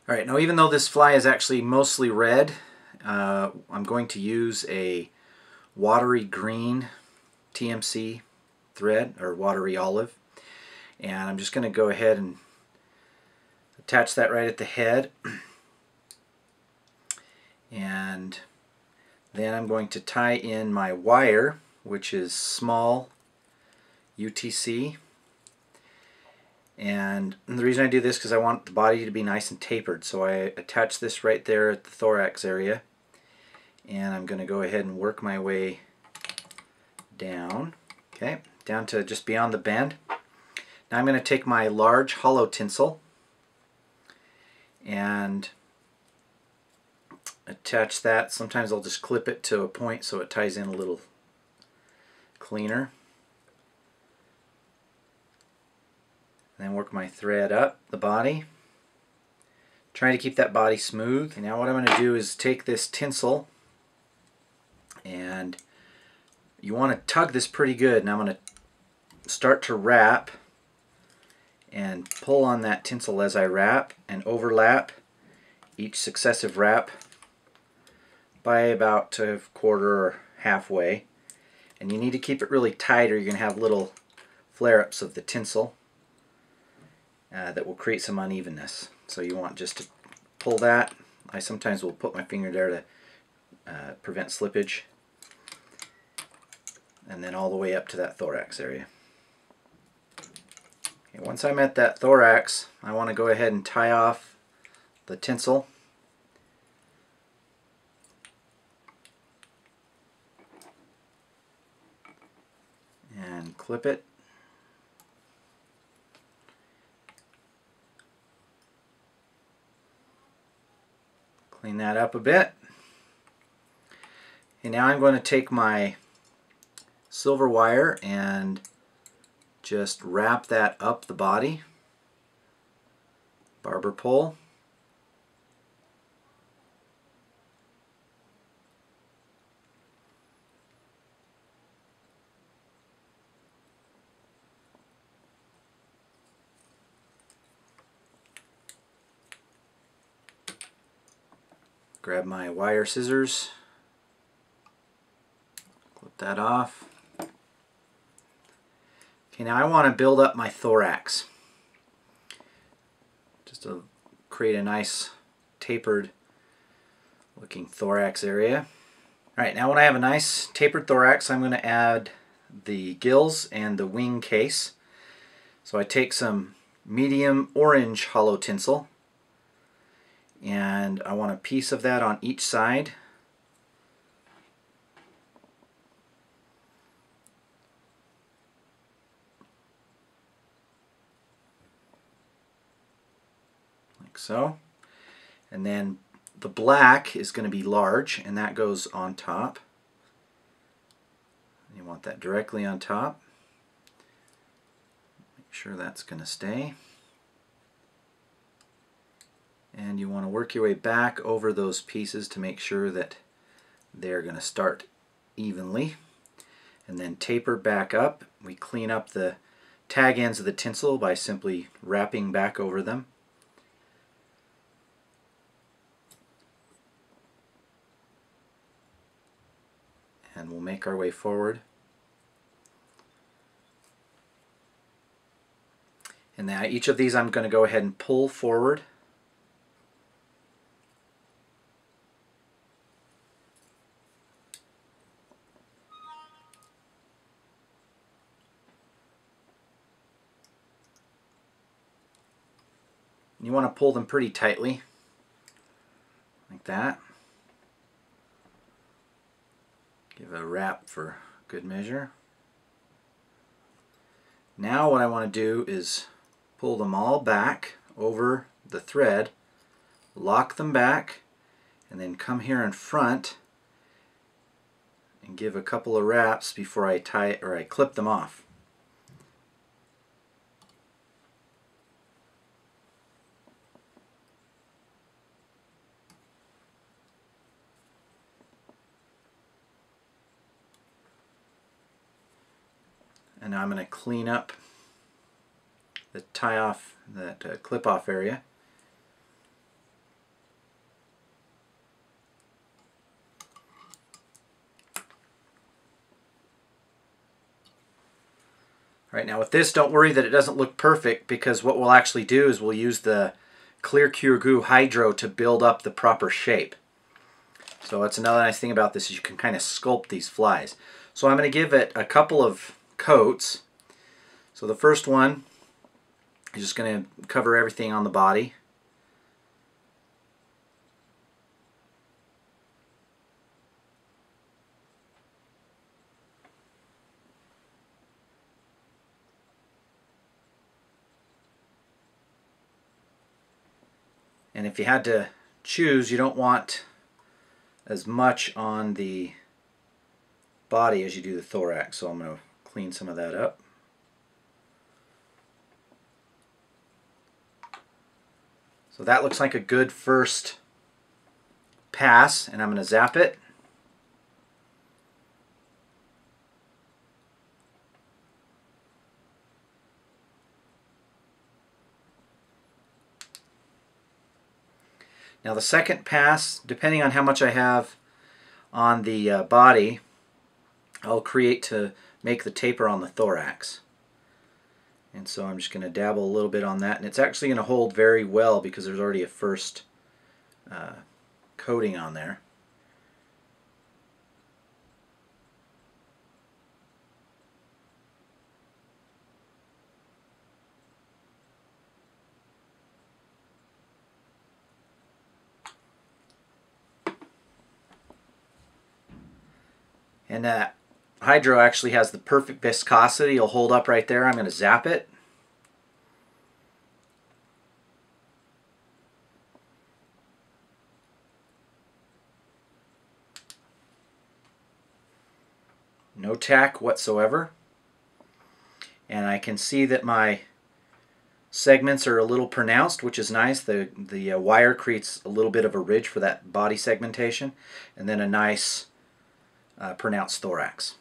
Alright, now even though this fly is actually mostly red, I'm going to use a watery green TMC thread, or watery olive, and I'm just going to go ahead and attach that right at the head, and then I'm going to tie in my wire, which is small UTC. And the reason I do this is because I want the body to be nice and tapered, so I attach this right there at the thorax area, and I'm going to go ahead and work my way down, okay, down to just beyond the bend. Now I'm going to take my large hollow tinsel and attach that. Sometimes I'll just clip it to a point so it ties in a little cleaner. And then work my thread up the body, trying to keep that body smooth. And now what I'm going to do is take this tinsel, and you want to tug this pretty good. And I'm going to start to wrap and pull on that tinsel as I wrap, and overlap each successive wrap by about a quarter or halfway. And you need to keep it really tight, or you're going to have little flare-ups of the tinsel that will create some unevenness. So you want just to pull that. I sometimes will put my finger there to prevent slippage, and then all the way up to that thorax area. Okay, once I'm at that thorax, I want to go ahead and tie off the tinsel. And clip it. Clean that up a bit. And now I'm going to take my silver wire and just wrap that up the body. Barber pole. Grab my wire scissors, clip that off. Okay, now I want to build up my thorax, just to create a nice tapered looking thorax area. Alright, now when I have a nice tapered thorax, I'm going to add the gills and the wing case. So I take some medium orange hollow tinsel, and I want a piece of that on each side. Like so. And then the black is going to be large, and that goes on top. You want that directly on top. Make sure that's going to stay. And you want to work your way back over those pieces to make sure that they're going to start evenly. And then taper back up. We clean up the tag ends of the tinsel by simply wrapping back over them. And we'll make our way forward. And now each of these I'm going to go ahead and pull forward. You want to pull them pretty tightly, like that. Give a wrap for good measure. Now what I want to do is pull them all back over the thread, lock them back, and then come here in front and give a couple of wraps before I tie or I clip them off. And now I'm going to clean up the tie off, that clip off area. All right, now with this, don't worry that it doesn't look perfect, because what we'll actually do is we'll use the Clear Cure Goo Hydro to build up the proper shape. So that's another nice thing about this, is you can kind of sculpt these flies. So I'm going to give it a couple of coats. So the first one is just going to cover everything on the body. And if you had to choose, you don't want as much on the body as you do the thorax. So I'm going to clean some of that up. So that looks like a good first pass, and I'm going to zap it. Now the second pass, depending on how much I have on the body, I'll create to make the taper on the thorax. And so I'm just going to dabble a little bit on that, and it's actually going to hold very well because there's already a first coating on there. And that Hydro actually has the perfect viscosity. It'll hold up right there. I'm going to zap it. No tack whatsoever. And I can see that my segments are a little pronounced, which is nice. The wire creates a little bit of a ridge for that body segmentation, and then a nice pronounced thorax.